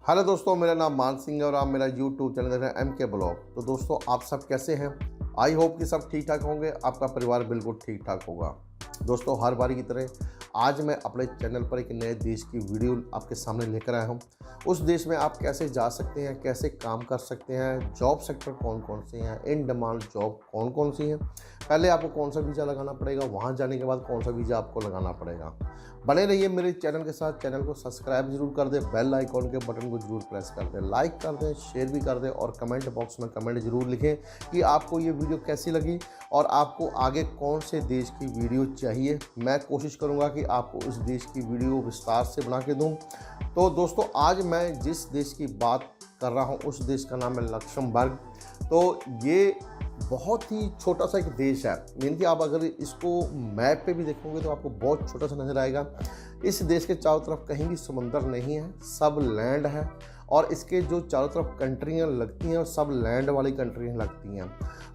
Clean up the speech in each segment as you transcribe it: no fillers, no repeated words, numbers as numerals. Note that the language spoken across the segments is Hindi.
हेलो दोस्तों, मेरा नाम मान सिंह है और आप मेरा यूट्यूब चैनल देख रहे हैं MK ब्लॉग। तो दोस्तों, आप सब कैसे हैं? आई होप कि सब ठीक ठाक होंगे, आपका परिवार बिल्कुल ठीक ठाक होगा। दोस्तों, हर बारी की तरह आज मैं अपने चैनल पर एक नए देश की वीडियो आपके सामने लेकर आया हूं। उस देश में आप कैसे जा सकते हैं, कैसे काम कर सकते हैं, जॉब सेक्टर कौन कौन से हैं, इन डिमांड जॉब कौन कौन सी हैं, पहले आपको कौन सा वीज़ा लगाना पड़ेगा, वहां जाने के बाद कौन सा वीज़ा आपको लगाना पड़ेगा। बने रहिए मेरे चैनल के साथ। चैनल को सब्सक्राइब जरूर कर दें, बेल आइकॉन के बटन को जरूर प्रेस कर दें, लाइक कर दें, शेयर भी कर दें और कमेंट बॉक्स में कमेंट जरूर लिखें कि आपको ये वीडियो कैसी लगी और आपको आगे कौन से देश की वीडियो चाहिए। मैं कोशिश करूंगा कि आपको इस देश की वीडियो विस्तार से बना के दूं। तो दोस्तों, आज मैं जिस देश की बात कर रहा हूं उस देश का नाम है लक्समबर्ग। तो ये बहुत ही छोटा सा एक देश है, यानी कि आप अगर इसको मैप पे भी देखोगे तो आपको बहुत छोटा सा नज़र आएगा। इस देश के चारों तरफ कहीं भी समुंदर नहीं है, सब लैंड है और इसके जो चारों तरफ कंट्रियाँ लगती हैं और सब लैंड वाली कंट्रियाँ लगती हैं।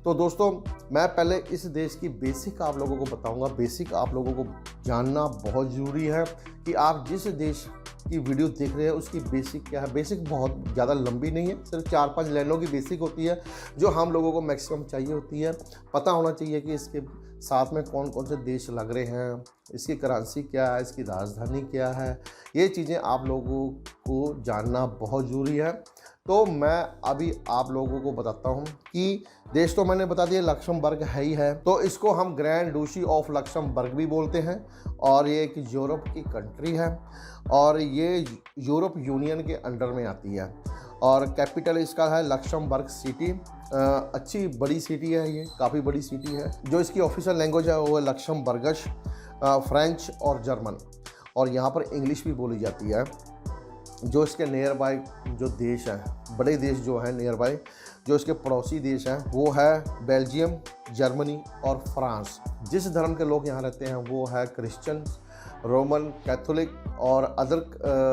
तो दोस्तों, मैं पहले इस देश की बेसिक आप लोगों को बताऊंगा। बेसिक आप लोगों को जानना बहुत ज़रूरी है कि आप जिस देश की वीडियो देख रहे हैं उसकी बेसिक क्या है। बेसिक बहुत ज़्यादा लंबी नहीं है, सिर्फ 4-5 लाइनों की बेसिक होती है जो हम लोगों को मैक्सिमम चाहिए होती है। पता होना चाहिए कि इसके साथ में कौन कौन से देश लग रहे हैं, इसकी करेंसी क्या है, इसकी राजधानी क्या है, ये चीज़ें आप लोगों को जानना बहुत ज़रूरी है। तो मैं अभी आप लोगों को बताता हूं कि देश तो मैंने बता दिया लक्समबर्ग है ही है। तो इसको हम ग्रैंड डूची ऑफ लक्समबर्ग भी बोलते हैं और ये एक यूरोप की कंट्री है और ये यूरोप यूनियन के अंडर में आती है और कैपिटल इसका है लक्समबर्ग सिटी। अच्छी बड़ी सिटी है, ये काफ़ी बड़ी सिटी है। जो इसकी ऑफिशियल लैंग्वेज है वो है लक्समबर्गिश, फ्रेंच और जर्मन, और यहाँ पर इंग्लिश भी बोली जाती है। जो इसके नियर बाय जो देश हैं, बड़े देश जो हैं नियर बाय, जो इसके पड़ोसी देश हैं वो है बेल्जियम, जर्मनी और फ्रांस। जिस धर्म के लोग यहाँ रहते हैं वो है क्रिश्चियन, रोमन कैथोलिक और अदर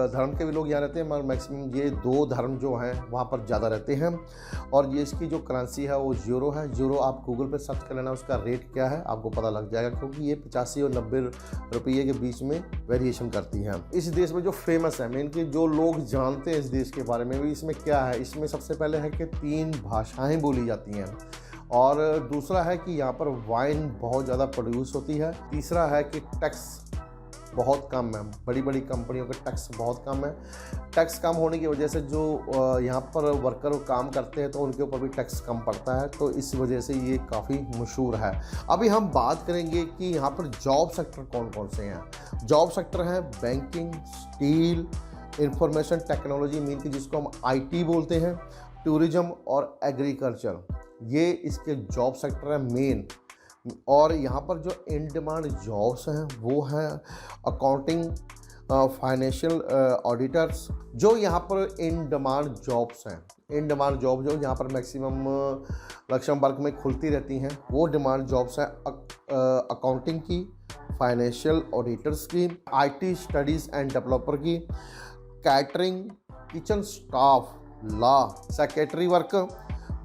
धर्म के भी लोग यहाँ रहते हैं, मगर मैक्सिमम ये दो धर्म जो हैं वहाँ पर ज़्यादा रहते हैं। और ये इसकी जो करेंसी है वो यूरो है। यूरो आप गूगल पे सर्च कर लेना, उसका रेट क्या है आपको पता लग जाएगा, क्योंकि ये 85 और 90 रुपये के बीच में वेरिएशन करती है। इस देश में जो फेमस है, मेन कि जो लोग जानते हैं इस देश के बारे में भी, इसमें क्या है, इसमें सबसे पहले है कि 3 भाषाएँ बोली जाती हैं और दूसरा है कि यहाँ पर वाइन बहुत ज़्यादा प्रोड्यूस होती है। तीसरा है कि टैक्स बहुत कम है, बड़ी बड़ी कंपनियों का टैक्स बहुत कम है। टैक्स कम होने की वजह से जो यहाँ पर वर्कर काम करते हैं तो उनके ऊपर भी टैक्स कम पड़ता है, तो इस वजह से ये काफ़ी मशहूर है। अभी हम बात करेंगे कि यहाँ पर जॉब सेक्टर कौन कौन से हैं। जॉब सेक्टर है banking, steel, information technology, mean कि जिसको हम IT बोलते हैं, टूरिज्म और एग्रीकल्चर, ये इसके जॉब सेक्टर है मेन। और यहाँ पर जो इन डिमांड जॉब्स हैं वो हैं अकाउंटिंग, फाइनेंशियल ऑडिटर्स, जो यहाँ पर इन डिमांड जॉब्स हैं। इन डिमांड जॉब जो यहाँ पर मैक्सिमम लक्समबर्ग में खुलती रहती हैं वो डिमांड जॉब्स हैं अकाउंटिंग की, फाइनेंशियल ऑडिटर्स की, IT स्टडीज़ एंड डेवलपर की, catering, kitchen staff, law, secretary work,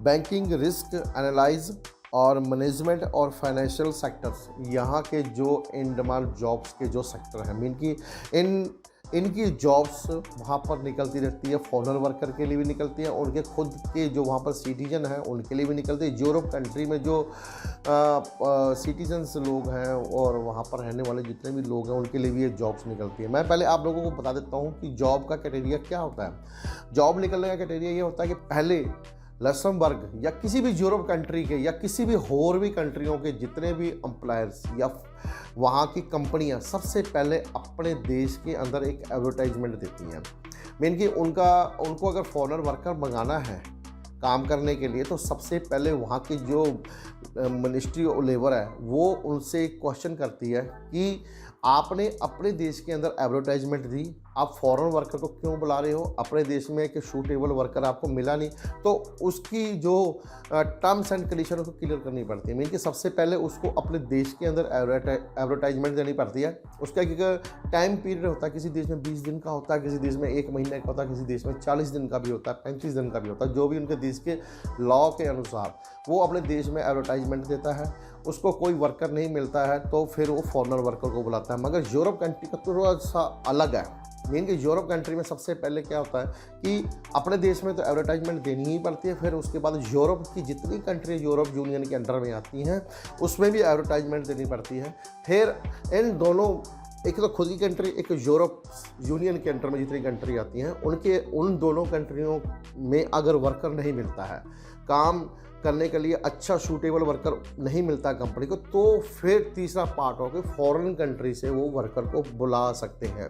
banking, risk analyse और मैनेजमेंट और फाइनेंशियल सेक्टर्स। यहाँ के जो इन डिमांड जॉब्स के जो सेक्टर हैं, मीन की इनकी जॉब्स वहाँ पर निकलती रहती है। फॉरेनर वर्कर के लिए भी निकलती हैं, उनके खुद के जो वहाँ पर सिटीजन हैं उनके लिए भी निकलती है। यूरोप कंट्री में जो सिटीजन्स लोग हैं और वहाँ पर रहने वाले जितने भी लोग हैं उनके लिए भी ये जॉब्स निकलती है। मैं पहले आप लोगों को बता देता हूँ कि जॉब का क्राइटेरिया क्या होता है। जॉब निकलने का क्राइटेरिया ये होता है कि पहले लक्समबर्ग या किसी भी यूरोप कंट्री के या किसी भी और भी कंट्रियों के जितने भी एम्प्लॉयर्स या वहाँ की कंपनियाँ सबसे पहले अपने देश के अंदर एक एडवर्टाइजमेंट देती हैं। मीन कि उनको अगर फॉरेनर वर्कर मंगाना है काम करने के लिए तो सबसे पहले वहाँ की जो मिनिस्ट्री ऑफ लेबर है वो उनसे क्वेश्चन करती है कि आपने अपने देश के अंदर एडवर्टाइजमेंट दी, आप फॉरेन वर्कर को क्यों बुला रहे हो, अपने देश में एक सूटेबल वर्कर आपको मिला नहीं, तो उसकी जो टर्म्स एंड कंडीशन उसको क्लियर करनी पड़ती है। मीन कि सबसे पहले उसको अपने देश के अंदर एडवर्टाइजमेंट देनी पड़ती है। उसका एक टाइम पीरियड होता है, किसी देश में 20 दिन का होता है, किसी देश में 1 महीने का होता है, किसी देश में 40 दिन का भी होता है, 35 दिन का भी होता है। जो भी उनके देश के लॉ के अनुसार वो अपने देश में एडवर्टाइजमेंट देता है। उसको कोई वर्कर नहीं मिलता है तो फिर वो फॉरेनर वर्कर को बुलाता है। मगर यूरोप कंट्री का थोड़ा सा अलग है। मीन कि यूरोप कंट्री में सबसे पहले क्या होता है कि अपने देश में तो एडवर्टाइजमेंट देनी ही पड़ती है, फिर उसके बाद यूरोप की जितनी कंट्री यूरोप यूनियन के अंडर में आती हैं उसमें भी एडवर्टाइजमेंट देनी पड़ती है। फिर इन दोनों, एक तो खुद की कंट्री, एक यूरोप यूनियन के अंडर में जितनी कंट्री आती हैं उन दोनों कंट्रियों में अगर वर्कर नहीं मिलता है, काम करने के लिए अच्छा सूटेबल वर्कर नहीं मिलता कंपनी को, तो फिर तीसरा पार्ट हो कि फॉरेन कंट्री से वो वर्कर को बुला सकते हैं।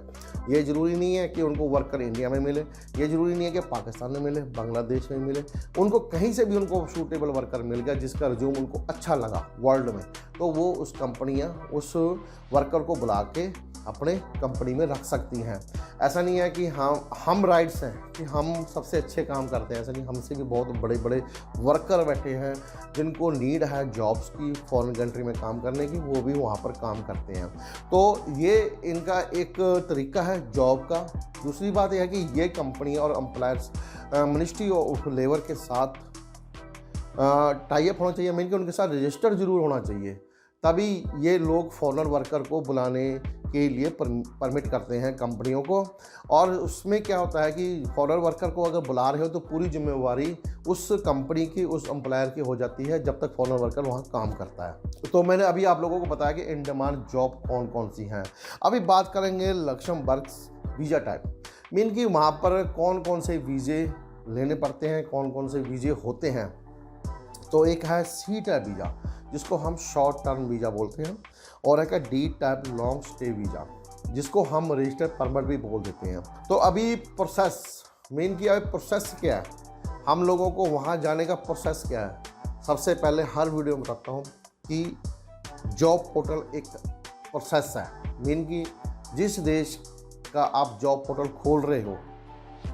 ये ज़रूरी नहीं है कि उनको वर्कर इंडिया में मिले, ये ज़रूरी नहीं है कि पाकिस्तान में मिले, बांग्लादेश में मिले, उनको कहीं से भी उनको सूटेबल वर्कर मिल गया जिसका रिज्यूम उनको अच्छा लगा वर्ल्ड में, तो वो उस कंपनियाँ उस वर्कर को बुला के अपने कंपनी में रख सकती हैं। ऐसा नहीं है कि हम राइट्स हैं कि हम सबसे अच्छे काम करते हैं, ऐसा नहीं, हमसे भी बहुत बड़े बड़े वर्कर बैठे हैं जिनको नीड है जॉब्स की फॉरेन कंट्री में काम करने की, वो भी वहाँ पर काम करते हैं। तो ये इनका एक तरीका है जॉब का। दूसरी बात यह है कि ये कंपनी और एम्प्लॉयर्स मिनिस्ट्री ऑफ लेबर के साथ टाई अप होना चाहिए, मीन कि उनके साथ रजिस्टर ज़रूर होना चाहिए, तभी ये लोग फॉरेनर वर्कर को बुलाने के लिए परमिट करते हैं कंपनियों को। और उसमें क्या होता है कि फॉरेनर वर्कर को अगर बुला रहे हो तो पूरी जिम्मेवारी उस कंपनी की, उस एम्प्लॉयर की हो जाती है जब तक फॉरेनर वर्कर वहाँ काम करता है। तो मैंने अभी आप लोगों को बताया कि इन डिमांड जॉब कौन कौन सी हैं। अभी बात करेंगे लक्समबर्ग वीज़ा टाइप, मीन कि वहाँ पर कौन कौन से वीज़े लेने पड़ते हैं, कौन कौन से वीज़े होते हैं। तो एक है सी टाइप वीज़ा जिसको हम शॉर्ट टर्म वीज़ा बोलते हैं, और एक है D type long stay visa जिसको हम रजिस्टर्ड परमिट भी बोल देते हैं। तो अभी प्रोसेस, मेन की अभी प्रोसेस क्या है, हम लोगों को वहाँ जाने का प्रोसेस क्या है। सबसे पहले हर वीडियो में बताता हूँ कि जॉब पोर्टल एक प्रोसेस है, मीन कि जिस देश का आप जॉब पोर्टल खोल रहे हो,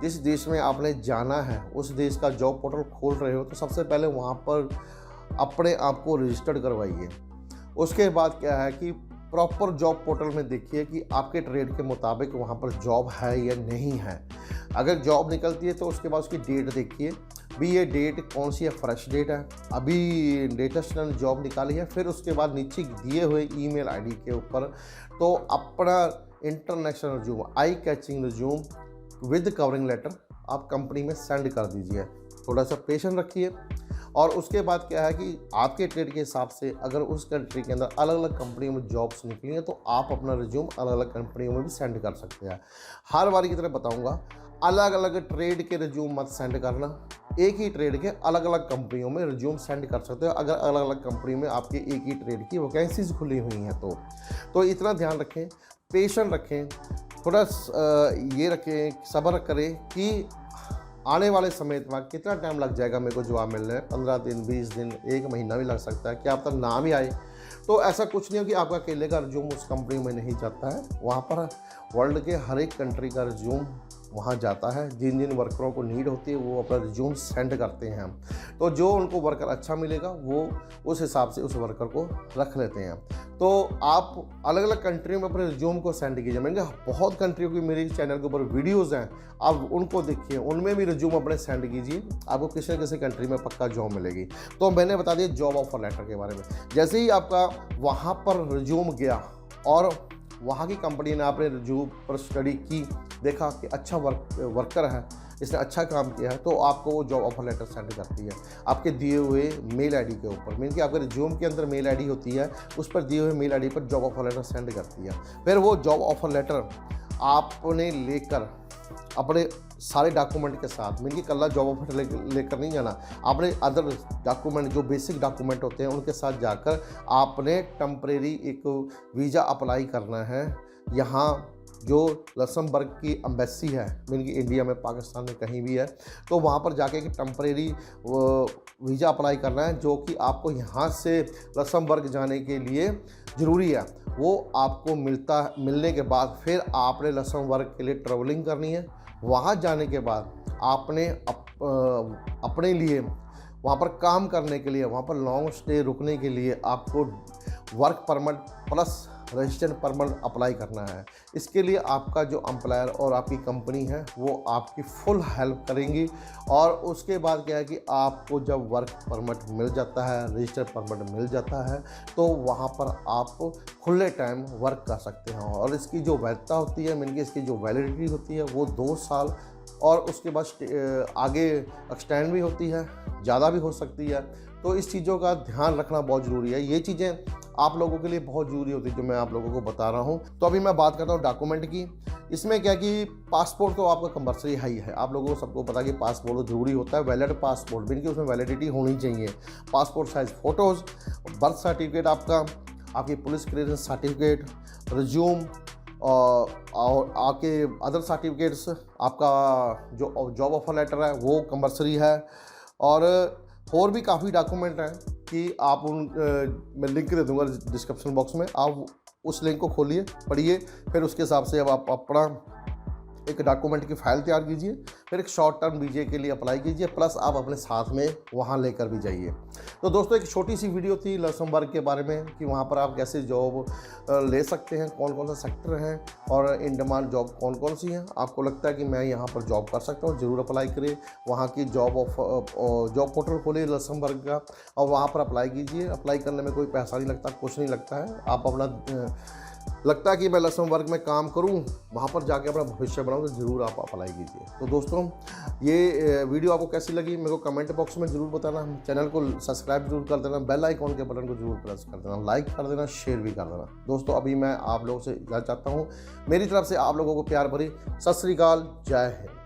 जिस देश में आपने जाना है उस देश का जॉब पोर्टल खोल रहे हो, तो सबसे पहले वहाँ पर अपने आप को रजिस्टर्ड करवाइए। उसके बाद क्या है कि प्रॉपर जॉब पोर्टल में देखिए कि आपके ट्रेड के मुताबिक वहाँ पर जॉब है या नहीं है। अगर जॉब निकलती है तो उसके बाद उसकी डेट देखिए, भी ये डेट कौन सी है, फ्रेश डेट है, अभी लेटेस्ट जॉब निकाली है। फिर उसके बाद नीचे दिए हुए ईमेल आईडी के ऊपर तो अपना international resume, eye catching resume with covering letter आप कंपनी में सेंड कर दीजिए। थोड़ा सा पेशेंस रखिए। और उसके बाद क्या है कि आपके ट्रेड के हिसाब से अगर उस कंट्री के अंदर अलग अलग कंपनियों में जॉब्स निकली हैं तो आप अपना रिज्यूम अलग अलग कंपनियों में भी सेंड कर सकते हैं। हर बार की तरह बताऊंगा, अलग अलग ट्रेड के रिज्यूम मत सेंड करना, एक ही ट्रेड के अलग अलग कंपनियों में रिज्यूम सेंड कर सकते हो अगर अलग अलग कंपनी में आपके एक ही ट्रेड की वैकेंसीज खुली हुई हैं। तो इतना ध्यान रखें, पेशेंस रखें, थोड़ा ये रखें, सब्र करें कि आने वाले समय में कितना टाइम लग जाएगा मेरे को जवाब मिलने में, 15 दिन, 20 दिन, 1 महीना भी लग सकता है, क्या आप तक नाम ही आए। तो ऐसा कुछ नहीं हो कि आपका अकेले का रिज्यूम उस कंपनी में नहीं जाता है, वहाँ पर वर्ल्ड के हर एक कंट्री का रिज्यूम वहाँ जाता है। जिन जिन वर्करों को नीड होती है वो अपना रिज्यूम सेंड करते हैं, तो जो उनको वर्कर अच्छा मिलेगा वो उस हिसाब से उस वर्कर को रख लेते हैं। तो आप अलग अलग कंट्रियों में अपने रिज्यूम को सेंड कीजिए। मैंने बहुत कंट्रियों की मेरे चैनल के ऊपर वीडियोज़ हैं, आप उनको देखिए, उनमें भी रिज्यूम अपने सेंड कीजिए, आपको किसी न किसी कंट्री में पक्का जॉब मिलेगी। तो मैंने बता दिया जॉब ऑफर लेटर के बारे में। जैसे ही आपका वहाँ पर रिज्यूम गया और वहाँ की कंपनी ने आपने रिज्यूम पर स्टडी की, देखा कि अच्छा वर्कर है, इसने अच्छा काम किया है, तो आपको वो जॉब ऑफर लेटर सेंड करती है आपके दिए हुए मेल आईडी के ऊपर। मीन कि आपके रिज्यूम के अंदर मेल आईडी होती है, उस पर दिए हुए मेल आईडी पर जॉब ऑफर लेटर सेंड करती है। फिर वो जॉब ऑफर लेटर आपने लेकर अपने सारे डॉक्यूमेंट के साथ, मीन कि कल्ला जॉब ऑफर लेकर नहीं जाना, आपने अदर डॉक्यूमेंट जो बेसिक डॉक्यूमेंट होते हैं उनके साथ जाकर आपने टेम्परेरी एक वीज़ा अप्लाई करना है। यहाँ जो लक्समबर्ग की एम्बेसी है, मीन कि इंडिया में, पाकिस्तान में, कहीं भी है, तो वहाँ पर जाके एक टेम्परेरी वीज़ा अप्लाई करना है जो कि आपको यहाँ से लक्समबर्ग जाने के लिए ज़रूरी है। वो आपको मिलने के बाद फिर आपने लक्समबर्ग के लिए ट्रैवलिंग करनी है। वहाँ जाने के बाद आपने अपने लिए वहाँ पर काम करने के लिए, वहाँ पर लॉन्ग स्टे रुकने के लिए आपको work permit plus resident permanent apply करना है। इसके लिए आपका जो एम्प्लॉयर और आपकी कंपनी है वो आपकी फुल हेल्प करेंगी। और उसके बाद क्या है कि आपको जब वर्क परमिट मिल जाता है, रजिस्टर्ड परमिट मिल जाता है, तो वहाँ पर आप खुले टाइम वर्क कर सकते हैं। और इसकी जो वैधता होती है, मीन की इसकी जो वैलिडिटी होती है वो 2 साल, और उसके बाद आगे एक्सटेंड भी होती है, ज़्यादा भी हो सकती है। तो इस चीज़ों का ध्यान रखना बहुत ज़रूरी है। ये चीज़ें आप लोगों के लिए बहुत ज़रूरी होती है जो मैं आप लोगों को बता रहा हूँ। तो अभी मैं बात करता हूँ डॉक्यूमेंट की। इसमें क्या कि पासपोर्ट तो आपका कंपल्सरी है ही है। आप लोगों को सबको पता है कि पासपोर्ट तो ज़रूरी होता है, वैलिड पासपोर्ट भी, कि उसमें वैलिडिटी होनी चाहिए। Passport size photos, birth certificate आपका, आपकी पुलिस क्लियरेंस सर्टिफिकेट, रिज्यूम, और आपके अदर सर्टिफिकेट्स, आपका जो जॉब ऑफर लेटर है वो कंपल्सरी है। और भी काफ़ी डॉक्यूमेंट हैं कि आप मैं लिंक दे दूंगा डिस्क्रिप्शन बॉक्स में, आप उस लिंक को खोलिए, पढ़िए, फिर उसके हिसाब से अब आप अपना एक डॉक्यूमेंट की फ़ाइल तैयार कीजिए, फिर एक शॉर्ट टर्म वीज़े के लिए अप्लाई कीजिए, प्लस आप अपने साथ में वहाँ लेकर भी जाइए। तो दोस्तों एक छोटी सी वीडियो थी लक्समबर्ग के बारे में कि वहाँ पर आप कैसे जॉब ले सकते हैं, कौन कौन सा सेक्टर है और इन डिमांड जॉब कौन कौन सी हैं। आपको लगता है कि मैं यहाँ पर जॉब कर सकता हूँ, ज़रूर अप्लाई करें। वहाँ की जॉब पोर्टल खोलिए लक्समबर्ग का और वहाँ पर अप्लाई कीजिए। अप्लाई करने में कोई पैसा नहीं लगता, कुछ नहीं लगता है। आप अपना लगता है कि मैं लक्समबर्ग में काम करूं, वहाँ पर जाके अपना भविष्य बनाऊं, तो ज़रूर आप अप्लाई कीजिए। तो दोस्तों ये वीडियो आपको कैसी लगी मेरे को कमेंट बॉक्स में ज़रूर बताना। चैनल को सब्सक्राइब जरूर कर देना, बेल आइकॉन के बटन को जरूर प्रेस कर देना, लाइक कर देना, शेयर भी कर देना। दोस्तों अभी मैं आप लोगों से इजाज़त चाहता हूँ। मेरी तरफ से आप लोगों को प्यार भरी सत श्री अकाल, जय हिंद।